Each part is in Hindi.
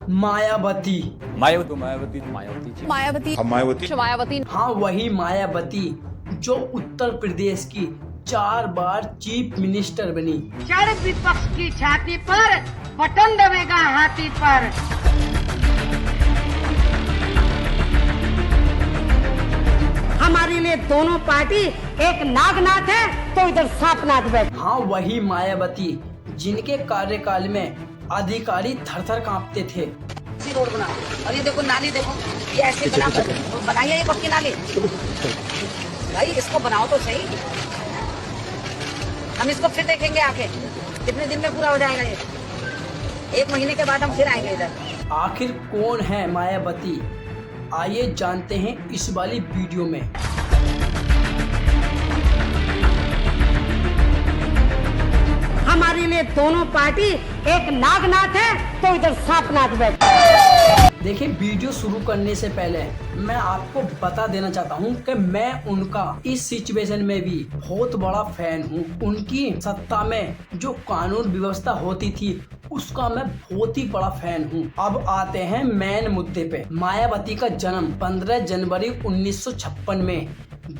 मायावती। मायावती मायावती मायावती जी। मायावती मायावती मायावती हाँ, वही मायावती जो उत्तर प्रदेश की 4 बार चीफ मिनिस्टर बनी। चढ़ विपक्ष की छाती पर बटन दबेगा हाथी पर। हमारे लिए दोनों पार्टी एक नागनाथ है तो इधर सांपनाथ बैठे। हाँ, वही मायावती जिनके कार्यकाल में अधिकारी थर-थर कांपते थे। रोड बना और ये देखो नाली देखो, ये ऐसे बनाइए ये पक्की नाली। भाई इसको बनाओ तो सही, हम इसको फिर देखेंगे आके कितने दिन में पूरा हो जाएगा। ये 1 महीने के बाद हम फिर आएंगे इधर। आखिर कौन है मायावती, आइए जानते हैं इस वाली वीडियो में। हमारे लिए दोनों पार्टी एक नागनाथ है तो इधर सांपनाथ बैठे। देखिए, वीडियो शुरू करने से पहले मैं आपको बता देना चाहता हूँ कि मैं उनका इस सिचुएशन में भी बहुत बड़ा फैन हूँ। उनकी सत्ता में जो कानून व्यवस्था होती थी उसका मैं बहुत ही बड़ा फैन हूँ। अब आते हैं मेन मुद्दे पे। मायावती का जन्म 15 जनवरी 1956 में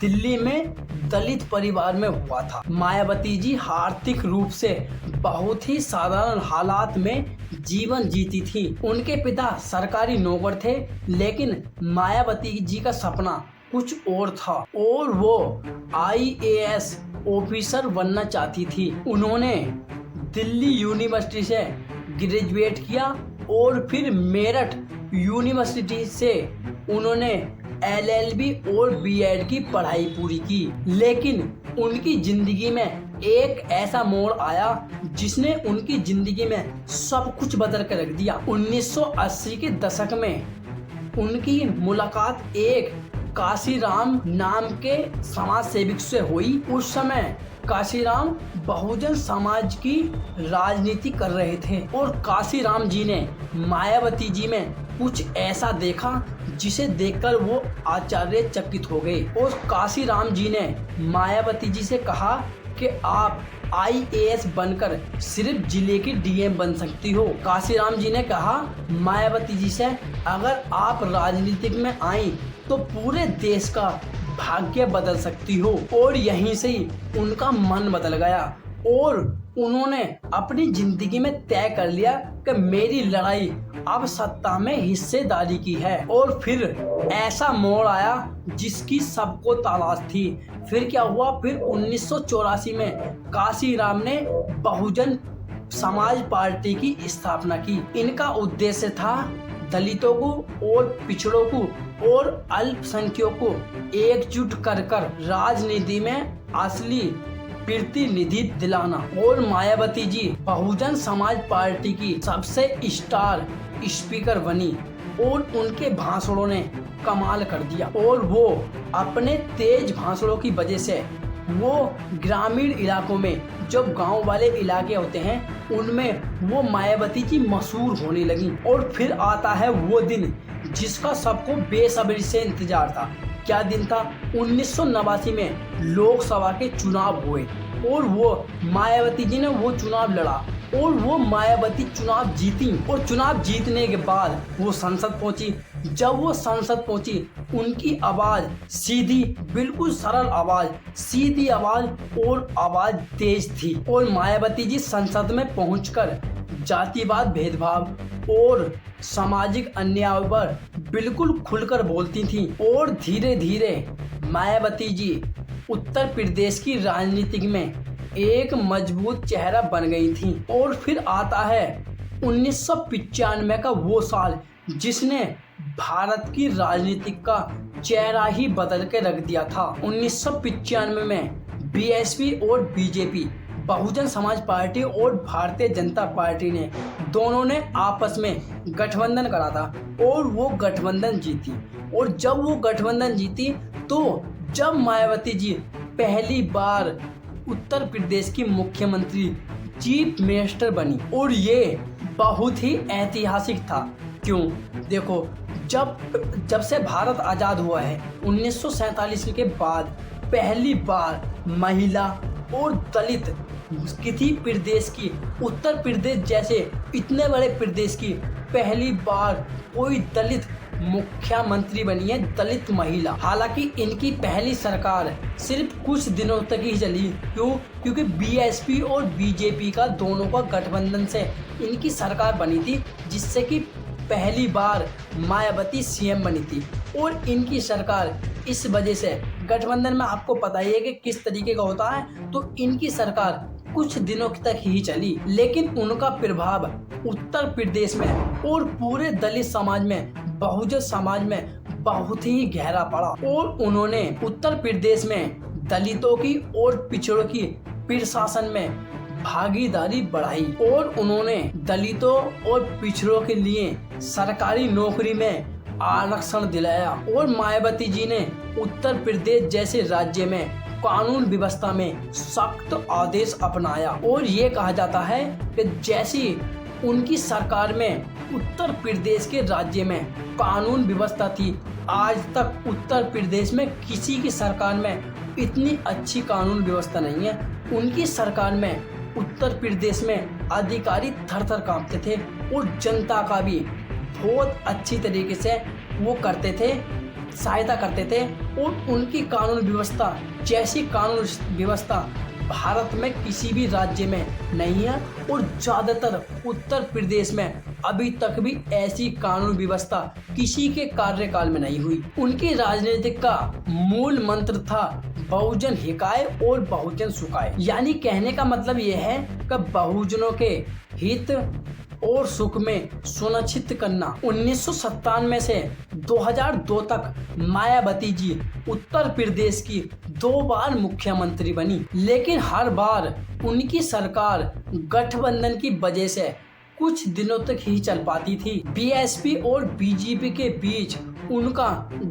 दिल्ली में दलित परिवार में हुआ था। मायावती जी आर्थिक रूप से बहुत ही साधारण हालात में जीवन जीती थी। उनके पिता सरकारी नौकर थे, लेकिन मायावती जी का सपना कुछ और था और वो IAS ऑफिसर बनना चाहती थी। उन्होंने दिल्ली यूनिवर्सिटी से ग्रेजुएट किया और फिर मेरठ यूनिवर्सिटी से उन्होंने LLB और B.Ed की पढ़ाई पूरी की। लेकिन उनकी जिंदगी में एक ऐसा मोड़ आया जिसने उनकी जिंदगी में सब कुछ बदल कर रख दिया। 1980 के दशक में उनकी मुलाकात एक काशीराम नाम के समाज सेवक से हुई। उस समय काशीराम बहुजन समाज की राजनीति कर रहे थे और काशीराम जी ने मायावती जी में कुछ ऐसा देखा जिसे देखकर वो आश्चर्यचकित हो गए और काशीराम जी ने मायावती जी से कहा कि आप IAS बनकर सिर्फ जिले की DM बन सकती हो। काशीराम जी ने कहा मायावती जी से, अगर आप राजनीतिक में आई तो पूरे देश का भाग्य बदल सकती हो। और यहीं से ही उनका मन बदल गया और उन्होंने अपनी जिंदगी में तय कर लिया कि मेरी लड़ाई अब सत्ता में हिस्सेदारी की है। और फिर ऐसा मोड़ आया जिसकी सबको तलाश थी। फिर क्या हुआ, फिर 1984 में काशीराम ने बहुजन समाज पार्टी की स्थापना की। इनका उद्देश्य था दलितों को और पिछड़ों को और अल्पसंख्यकों को एकजुट कर राजनीति में असली प्रतिनिधि दिलाना। और मायावती जी बहुजन समाज पार्टी की सबसे स्टार स्पीकर बनी और उनके भाषणों ने कमाल कर दिया। और वो अपने तेज भाषणों की वजह से वो ग्रामीण इलाकों में, जो गांव वाले इलाके होते हैं, उनमें वो मायावती जी मशहूर होने लगी। और फिर आता है वो दिन जिसका सबको बेसब्री से इंतजार था। क्या दिन था? 1989 में लोकसभा के चुनाव हुए और वो मायावती जी ने वो चुनाव लड़ा और वो मायावती चुनाव जीती। और चुनाव जीतने के बाद वो संसद पहुंची। जब वो संसद पहुंची, उनकी आवाज सीधी, बिल्कुल सरल आवाज, सीधी आवाज और आवाज तेज थी। और मायावती जी संसद में पहुंचकर जातिवाद भेदभाव और सामाजिक अन्याय पर बिल्कुल खुलकर बोलती थी। और धीरे धीरे मायावती जी उत्तर प्रदेश की राजनीति में एक मजबूत चेहरा बन गई थी। और फिर आता है 1995 का वो साल जिसने भारत की राजनीति का चेहरा ही बदल के रख दिया था। 1995 में BSP और BJP, बहुजन समाज पार्टी और भारतीय जनता पार्टी ने दोनों ने आपस में गठबंधन करा था और वो गठबंधन जीती। और जब वो गठबंधन जीती तो जब मायावती जी पहली बार उत्तर प्रदेश की मुख्यमंत्री चीफ मिनिस्टर बनी और ये बहुत ही ऐतिहासिक था। क्यों? देखो, जब से भारत आज़ाद हुआ है 1947 के बाद पहली बार महिला और दलित किसी प्रदेश की, उत्तर प्रदेश जैसे इतने बड़े प्रदेश की पहली बार कोई दलित मुख्यमंत्री बनी है, दलित महिला। हालांकि इनकी पहली सरकार सिर्फ कुछ दिनों तक ही चली। क्यों? क्योंकि बीएसपी और बीजेपी का दोनों का गठबंधन से इनकी सरकार बनी थी, जिससे कि पहली बार मायावती सीएम बनी थी। और इनकी सरकार इस वजह से, गठबंधन में आपको पता ही है कि किस तरीके का होता है, तो इनकी सरकार कुछ दिनों तक ही चली, लेकिन उनका प्रभाव उत्तर प्रदेश में और पूरे दलित समाज में, बहुजन समाज में बहुत ही गहरा पड़ा। और उन्होंने उत्तर प्रदेश में दलितों की और पिछड़ों की प्रशासन में भागीदारी बढ़ाई और उन्होंने दलितों और पिछड़ों के लिए सरकारी नौकरी में आरक्षण दिलाया। और मायावती जी ने उत्तर प्रदेश जैसे राज्य में कानून व्यवस्था में सख्त आदेश अपनाया। और ये कहा जाता है कि जैसी उनकी सरकार में उत्तर प्रदेश के राज्य में कानून व्यवस्था थी, आज तक उत्तर प्रदेश में किसी की सरकार में इतनी अच्छी कानून व्यवस्था नहीं है। उनकी सरकार में उत्तर प्रदेश में अधिकारी थर थर कांपते थे और जनता का भी बहुत अच्छी तरीके से वो करते थे, सहायता करते थे। और उनकी कानून व्यवस्था जैसी कानून व्यवस्था भारत में किसी भी राज्य में नहीं है। और ज़्यादातर उत्तर प्रदेश में अभी तक भी ऐसी कानून व्यवस्था किसी के कार्यकाल में नहीं हुई। उनकी राजनीति का मूल मंत्र था बहुजन हिताय और बहुजन सुखाय। यानी कहने का मतलब यह है कि बहुजनों के हित और सुख में सुनिश्चित करना। 1997 से 2002 तक मायावती जी उत्तर प्रदेश की 2 बार मुख्यमंत्री बनी, लेकिन हर बार उनकी सरकार गठबंधन की वजह से कुछ दिनों तक ही चल पाती थी। बीएसपी और बीजेपी के बीच उनका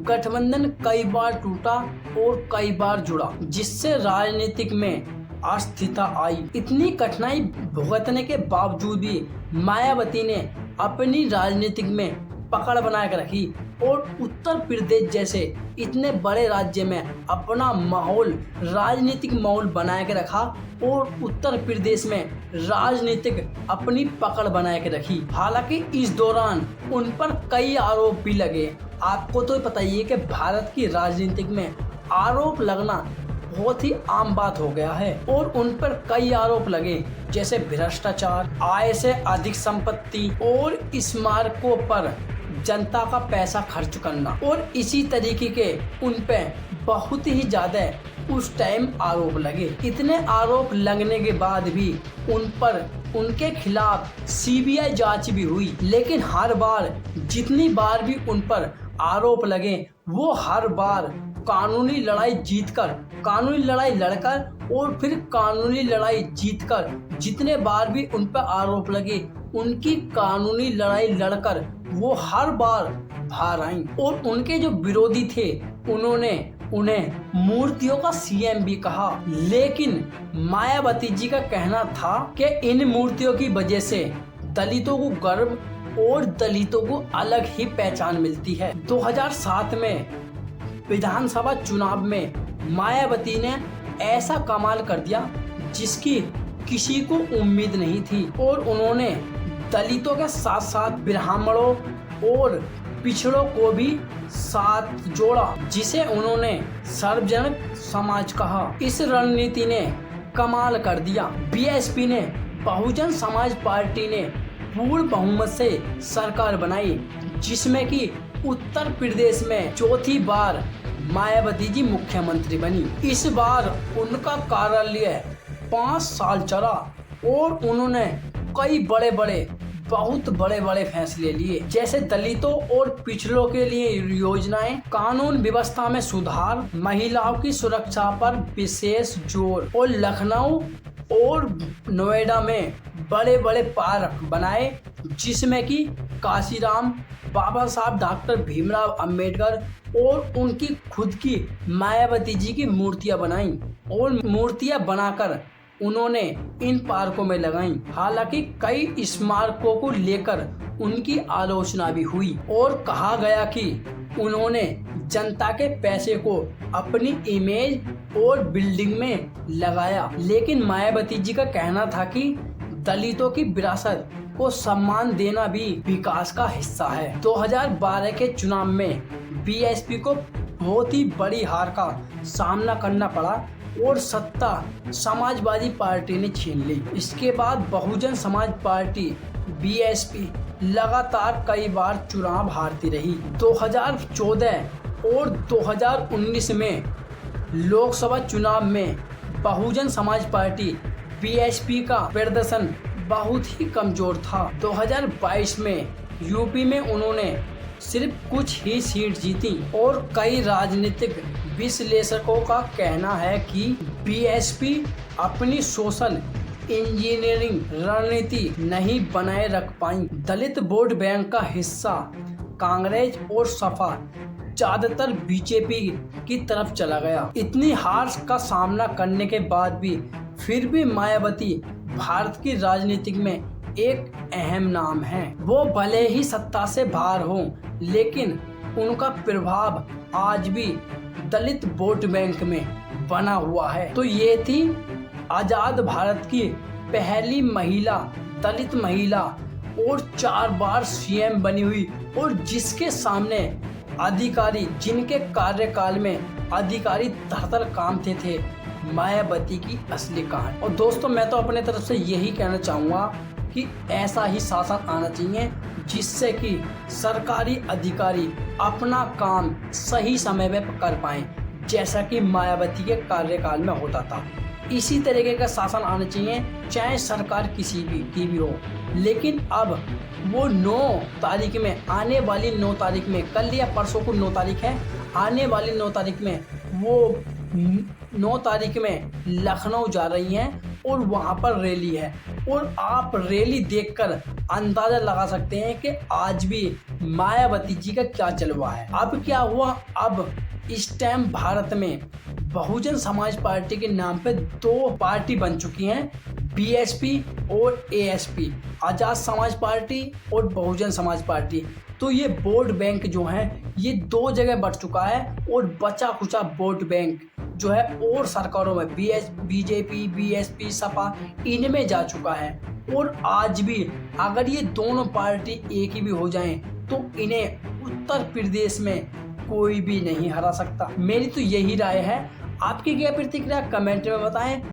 गठबंधन कई बार टूटा और कई बार जुड़ा, जिससे राजनीतिक में अस्थिरता आई। इतनी कठिनाई भुगतने के बावजूद भी मायावती ने अपनी राजनीतिक में पकड़ बना कर रखी और उत्तर प्रदेश जैसे इतने बड़े राज्य में अपना माहौल, राजनीतिक माहौल बना के रखा और उत्तर प्रदेश में राजनीतिक अपनी पकड़ बना के रखी। हालांकि इस दौरान उन पर कई आरोप भी लगे। आपको तो पता ही है कि भारत की राजनीतिक में आरोप लगना बहुत ही आम बात हो गया है। और उन पर कई आरोप लगे, जैसे भ्रष्टाचार, आय से अधिक संपत्ति और स्मारकों पर जनता का पैसा खर्च करना। और इसी तरीके के उन पे बहुत ही ज्यादा उस टाइम आरोप लगे। इतने आरोप लगने के बाद भी उन पर, उनके खिलाफ सीबीआई जांच भी हुई, लेकिन हर बार, जितनी बार भी उन पर आरोप लगे, वो हर बार कानूनी लड़ाई जीतकर, कानूनी लड़ाई लड़कर और फिर कानूनी लड़ाई जीतकर, जितने बार भी उन पर आरोप लगे, उनकी कानूनी लड़ाई लड़कर वो हर बार बाहर आई। और उनके जो विरोधी थे, उन्होंने उन्हें मूर्तियों का सीएम भी कहा। लेकिन मायावती जी का कहना था कि इन मूर्तियों की वजह से दलितों को गर्व और दलितों को अलग ही पहचान मिलती है। 2007 में विधानसभा चुनाव में मायावती ने ऐसा कमाल कर दिया जिसकी किसी को उम्मीद नहीं थी। और उन्होंने दलितों के साथ साथ ब्राह्मणों और पिछड़ों को भी साथ जोड़ा, जिसे उन्होंने सार्वजनिक समाज कहा। इस रणनीति ने कमाल कर दिया। बीएसपी ने, बहुजन समाज पार्टी ने पूर्ण बहुमत से सरकार बनाई, जिसमें कि उत्तर प्रदेश में चौथी बार मायावती जी मुख्यमंत्री बनी। इस बार उनका कार्यालय 5 साल चला और उन्होंने कई बहुत बड़े फैसले लिए, जैसे दलितों और पिछड़ों के लिए योजनाएं, कानून व्यवस्था में सुधार, महिलाओं की सुरक्षा पर विशेष जोर, और लखनऊ और नोएडा में बड़े पार्क बनाए, जिसमें कि काशीराम, बाबा साहब डॉक्टर भीमराव अंबेडकर और उनकी खुद की मायावती जी की मूर्तियां बनाई और मूर्तियां बनाकर उन्होंने इन पार्कों में लगाई। हालांकि कई स्मारकों को लेकर उनकी आलोचना भी हुई और कहा गया कि उन्होंने जनता के पैसे को अपनी इमेज और बिल्डिंग में लगाया। लेकिन मायावती जी का कहना था कि दलितों की विरासत को सम्मान देना भी विकास का हिस्सा है। 2012 के चुनाव में बीएसपी को बहुत ही बड़ी हार का सामना करना पड़ा और सत्ता समाजवादी पार्टी ने छीन ली। इसके बाद बहुजन समाज पार्टी बीएसपी लगातार कई बार चुनाव हारती रही। 2014 और 2019 में लोकसभा चुनाव में बहुजन समाज पार्टी बीएसपी का प्रदर्शन बहुत ही कमजोर था। 2022 में यूपी में उन्होंने सिर्फ कुछ ही सीट जीती और कई राजनीतिक विश्लेषकों का कहना है कि बीएसपी अपनी सोशल इंजीनियरिंग रणनीति नहीं बनाए रख पाई। दलित वोट बैंक का हिस्सा कांग्रेस और सपा ज्यादातर बीजेपी की तरफ चला गया। इतनी हार का सामना करने के बाद भी फिर भी मायावती भारत की राजनीति में एक अहम नाम है। वो भले ही सत्ता से बाहर हो, लेकिन उनका प्रभाव आज भी दलित वोट बैंक में बना हुआ है। तो ये थी आजाद भारत की पहली महिला, दलित महिला और 4 बार सीएम बनी हुई और जिसके सामने अधिकारी, जिनके कार्यकाल में अधिकारी धड़धड़ कामते थे, मायावती की असली कहानी। और दोस्तों, मैं तो अपने तरफ से यही कहना चाहूँगा कि ऐसा ही शासन आना चाहिए जिससे कि सरकारी अधिकारी अपना काम सही समय में कर पाएं, जैसा कि मायावती के कार्यकाल में होता था। इसी तरीके का शासन आना चाहिए, चाहे सरकार किसी भी की भी हो। लेकिन अब वो 9 तारीख में, आने वाली 9 तारीख में, कल या परसों को 9 तारीख है, आने वाली 9 तारीख में वो 9 तारीख में लखनऊ जा रही हैं और वहाँ पर रैली है। और आप रैली देखकर अंदाजा लगा सकते हैं कि आज भी मायावती जी का क्या चलवा है। अब क्या हुआ, अब इस टाइम भारत में बहुजन समाज पार्टी के नाम पे 2 पार्टी बन चुकी हैं, बीएसपी और एएसपी, आजाद समाज पार्टी और बहुजन समाज पार्टी। तो ये वोट बैंक जो है ये 2 जगह बढ़ चुका है और बचा खुचा वोट बैंक जो है और सरकारों में बीजेपी, बीएसपी, सपा, इनमें जा चुका है। और आज भी अगर ये दोनों पार्टी एक ही भी हो जाएं तो इन्हें उत्तर प्रदेश में कोई भी नहीं हरा सकता। मेरी तो यही राय है। आपकी क्या प्रतिक्रिया कमेंट में बताएं।